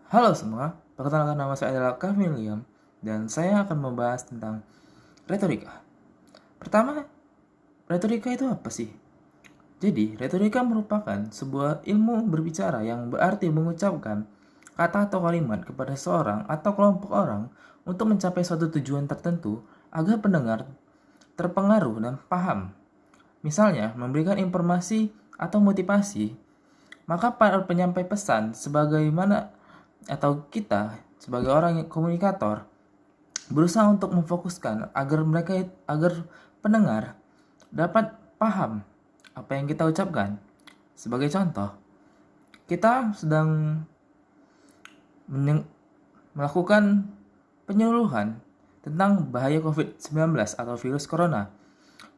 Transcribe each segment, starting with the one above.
Halo semua, perkenalkan nama saya adalah Kevin William dan saya akan membahas tentang retorika. Pertama, retorika itu apa sih? Jadi, retorika merupakan sebuah ilmu berbicara yang berarti mengucapkan kata atau kalimat kepada seorang atau kelompok orang untuk mencapai suatu tujuan tertentu agar pendengar terpengaruh dan paham. Misalnya, memberikan informasi atau motivasi, maka para penyampai pesan sebagaimana atau kita sebagai orang yang komunikator berusaha untuk memfokuskan agar pendengar dapat paham apa yang kita ucapkan. Sebagai contoh, kita sedang melakukan penyuluhan tentang bahaya COVID-19 atau virus corona.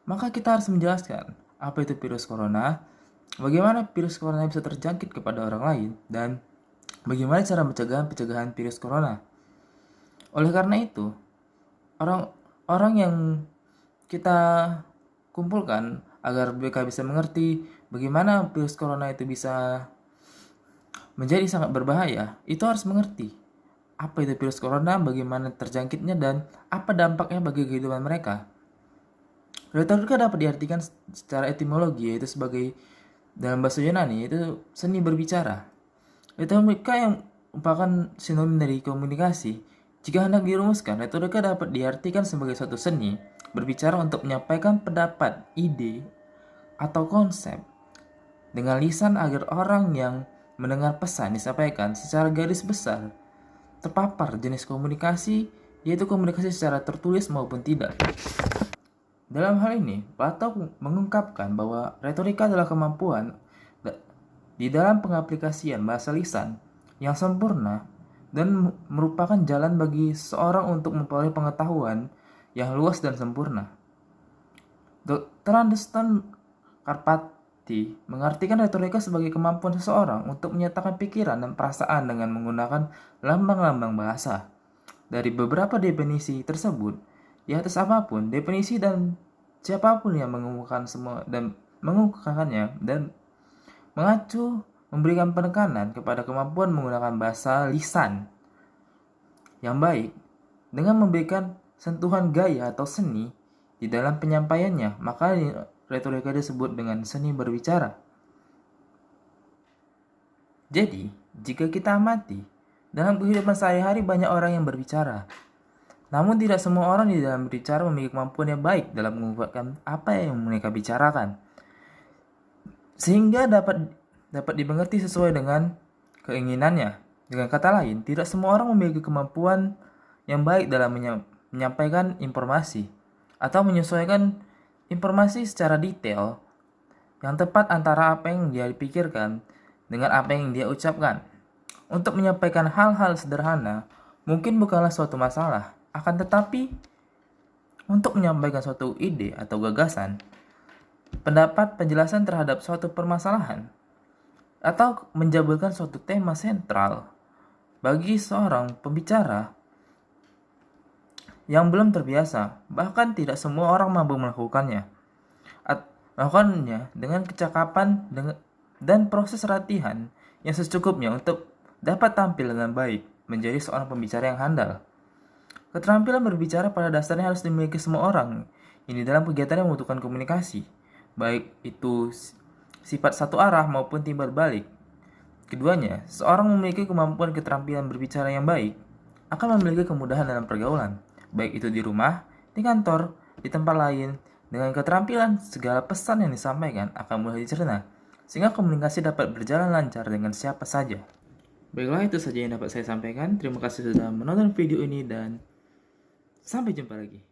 Maka kita harus menjelaskan apa itu virus corona, bagaimana virus corona bisa terjangkit kepada orang lain, dan bagaimana cara pencegahan virus corona. Oleh karena itu, orang yang kita kumpulkan agar mereka bisa mengerti bagaimana virus corona itu bisa menjadi sangat berbahaya, itu harus mengerti apa itu virus corona, bagaimana terjangkitnya, dan apa dampaknya bagi kehidupan mereka. Retorika dapat diartikan secara etimologi, yaitu sebagai dalam bahasa Yunani itu seni berbicara. Retorika yang merupakan sinonim dari komunikasi. Jika hendak dirumuskan, retorika dapat diartikan sebagai suatu seni berbicara untuk menyampaikan pendapat, ide, atau konsep dengan lisan agar orang yang mendengar pesan disampaikan secara garis besar terpapar jenis komunikasi, yaitu komunikasi secara tertulis maupun tidak. Dalam hal ini, Plato mengungkapkan bahwa retorika adalah kemampuan di dalam pengaplikasian bahasa lisan yang sempurna dan merupakan jalan bagi seorang untuk memperoleh pengetahuan yang luas dan sempurna. Dr. Anderson Carpati mengartikan retorika sebagai kemampuan seseorang untuk menyatakan pikiran dan perasaan dengan menggunakan lambang-lambang bahasa. Dari beberapa definisi tersebut, di atas apapun definisi dan siapapun yang mengungkapkannya dan mengacu memberikan penekanan kepada kemampuan menggunakan bahasa lisan yang baik dengan memberikan sentuhan gaya atau seni di dalam penyampaiannya, maka retorika disebut dengan seni berbicara. Jadi, jika kita amati, dalam kehidupan sehari-hari banyak orang yang berbicara. Namun tidak semua orang di dalam berbicara memiliki kemampuan yang baik dalam mengungkapkan apa yang mereka bicarakan, sehingga dapat dimengerti sesuai dengan keinginannya. Dengan kata lain, tidak semua orang memiliki kemampuan yang baik dalam menyampaikan informasi atau menyesuaikan informasi secara detail yang tepat antara apa yang dia pikirkan dengan apa yang dia ucapkan. Untuk menyampaikan hal-hal sederhana mungkin bukanlah suatu masalah, akan tetapi untuk menyampaikan suatu ide atau gagasan, pendapat, penjelasan terhadap suatu permasalahan, atau menjabarkan suatu tema sentral bagi seorang pembicara yang belum terbiasa, bahkan tidak semua orang mampu melakukannya dengan kecakapan dan proses latihan yang secukupnya untuk dapat tampil dengan baik menjadi seorang pembicara yang handal. Keterampilan berbicara pada dasarnya harus dimiliki semua orang. Ini dalam kegiatan yang membutuhkan komunikasi, baik itu sifat satu arah maupun timbal balik. Keduanya, seorang memiliki kemampuan keterampilan berbicara yang baik akan memiliki kemudahan dalam pergaulan, baik itu di rumah, di kantor, di tempat lain. Dengan keterampilan, segala pesan yang disampaikan akan mudah dicerna, sehingga komunikasi dapat berjalan lancar dengan siapa saja. Baiklah, itu saja yang dapat saya sampaikan. Terima kasih sudah menonton video ini dan sampai jumpa lagi.